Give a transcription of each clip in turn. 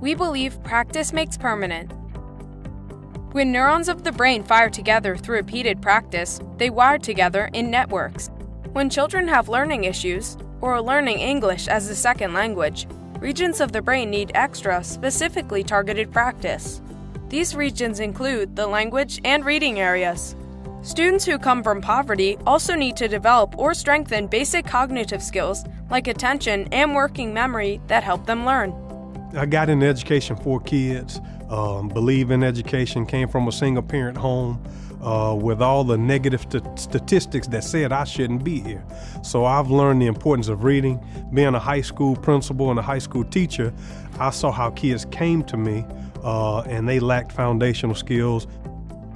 We believe practice makes permanent. When neurons of the brain fire together through repeated practice, they wire together in networks. When children have learning issues, or are learning English as a second language, regions of the brain need extra, specifically targeted practice. These regions include the language and reading areas. Students who come from poverty also need to develop or strengthen basic cognitive skills like attention and working memory that help them learn. I got into education for kids, believe in education, came from a single-parent home with all the negative statistics that said I shouldn't be here. So I've learned the importance of reading. Being a high school principal and a high school teacher, I saw how kids came to me and they lacked foundational skills.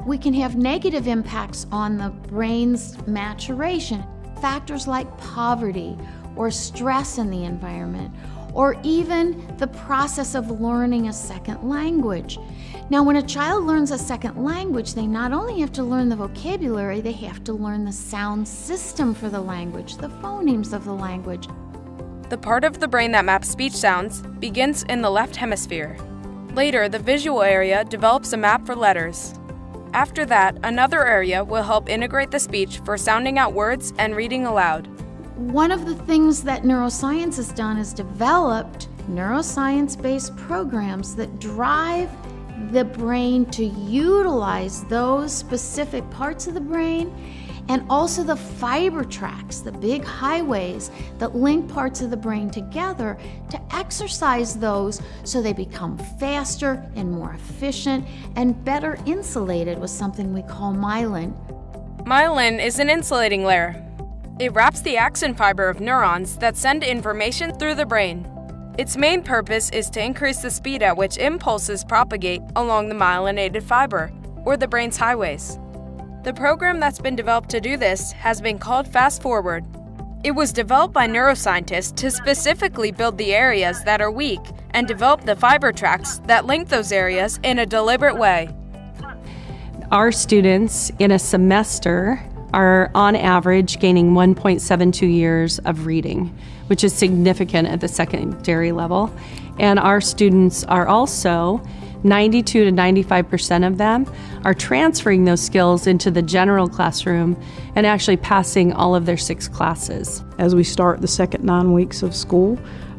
We can have negative impacts on the brain's maturation. Factors like poverty or stress in the environment, or even the process of learning a second language. Now, when a child learns a second language, they not only have to learn the vocabulary, they have to learn the sound system for the language, the phonemes of the language. The part of the brain that maps speech sounds begins in the left hemisphere. Later, the visual area develops a map for letters. After that, another area will help integrate the speech for sounding out words and reading aloud. One of the things that neuroscience has done is developed neuroscience-based programs that drive the brain to utilize those specific parts of the brain, and also the fiber tracks, the big highways that link parts of the brain together, to exercise those so they become faster and more efficient and better insulated with something we call myelin. Myelin is an insulating layer. It wraps the axon fiber of neurons that send information through the brain. Its main purpose is to increase the speed at which impulses propagate along the myelinated fiber, or the brain's highways. The program that's been developed to do this has been called FastForward. It was developed by neuroscientists to specifically build the areas that are weak and develop the fiber tracks that link those areas in a deliberate way. Our students in a semester are on average gaining 1.72 years of reading, which is significant at the secondary level. And our students are also 92 to 95% of them are transferring those skills into the general classroom and actually passing all of their 6 classes. As we start the second 9 weeks of school,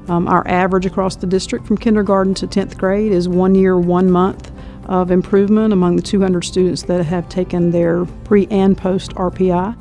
our average across the district from kindergarten to 10th grade is 1 year, 1 month of improvement among the 200 students that have taken their pre and post RPI.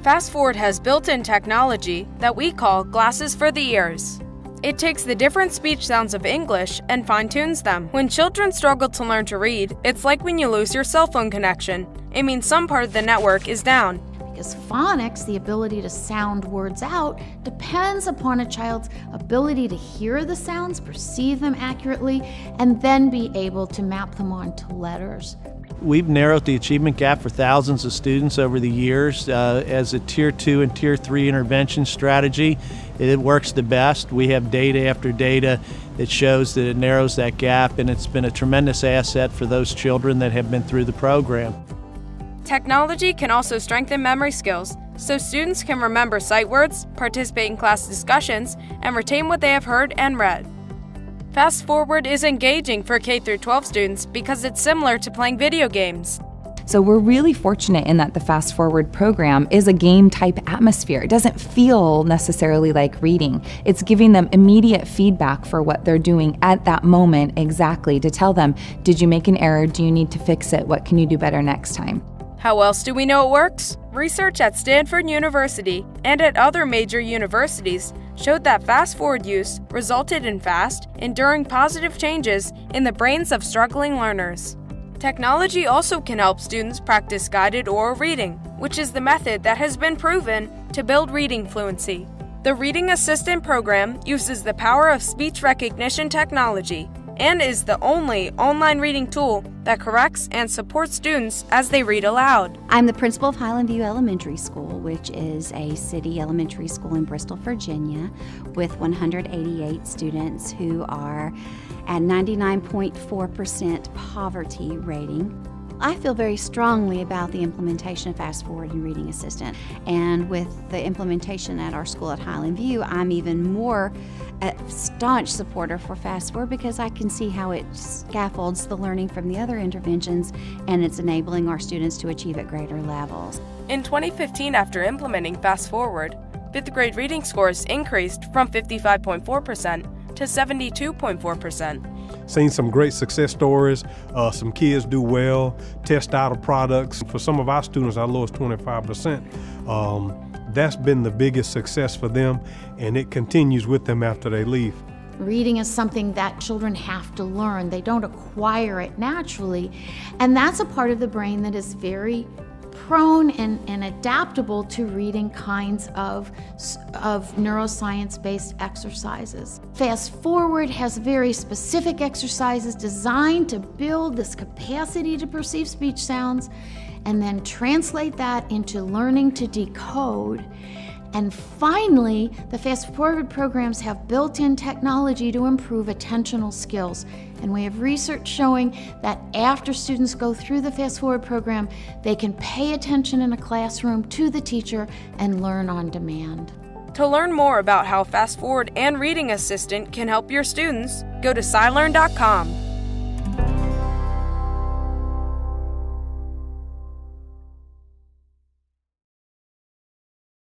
FastForward has built-in technology that we call glasses for the ears. It takes the different speech sounds of English and fine-tunes them. When children struggle to learn to read, it's like when you lose your cell phone connection. It means some part of the network is down. Because phonics, the ability to sound words out, depends upon a child's ability to hear the sounds, perceive them accurately, and then be able to map them onto letters. We've narrowed the achievement gap for thousands of students over the years as a Tier 2 and Tier 3 intervention strategy. It works the best. We have data after data that shows that it narrows that gap, and it's been a tremendous asset for those children that have been through the program. Technology can also strengthen memory skills, so students can remember sight words, participate in class discussions, and retain what they have heard and read. FastForward is engaging for K-12 students because it's similar to playing video games. So we're really fortunate in that the FastForward program is a game-type atmosphere. It doesn't feel necessarily like reading. It's giving them immediate feedback for what they're doing at that moment exactly, to tell them, did you make an error? Do you need to fix it? What can you do better next time? How else do we know it works? Research at Stanford University and at other major universities showed that FastForward use resulted in fast, enduring positive changes in the brains of struggling learners. Technology also can help students practice guided oral reading, which is the method that has been proven to build reading fluency. The Reading Assistant program uses the power of speech recognition technology and is the only online reading tool that corrects and supports students as they read aloud. I'm the principal of Highland View Elementary School, which is a city elementary school in Bristol, Virginia, with 188 students who are at 99.4% poverty rating. I feel very strongly about the implementation of Fast Forward and Reading Assistant. And with the implementation at our school at Highland View, I'm even more a staunch supporter for Fast Forward because I can see how it scaffolds the learning from the other interventions and it's enabling our students to achieve at greater levels. In 2015, after implementing Fast Forward, 5th grade reading scores increased from 55.4% to 72.4%. Seen some great success stories. Some kids do well, test out of products. For some of our students, our lowest 25%. That's been the biggest success for them, and it continues with them after they leave. Reading is something that children have to learn. They don't acquire it naturally. And that's a part of the brain that is very prone and adaptable to reading kinds of neuroscience-based exercises. Fast Forward has very specific exercises designed to build this capacity to perceive speech sounds and then translate that into learning to decode. And finally, the Fast Forward programs have built-in technology to improve attentional skills. And we have research showing that after students go through the Fast Forward program, they can pay attention in a classroom to the teacher and learn on demand. To learn more about how Fast Forward and Reading Assistant can help your students, go to SciLearn.com.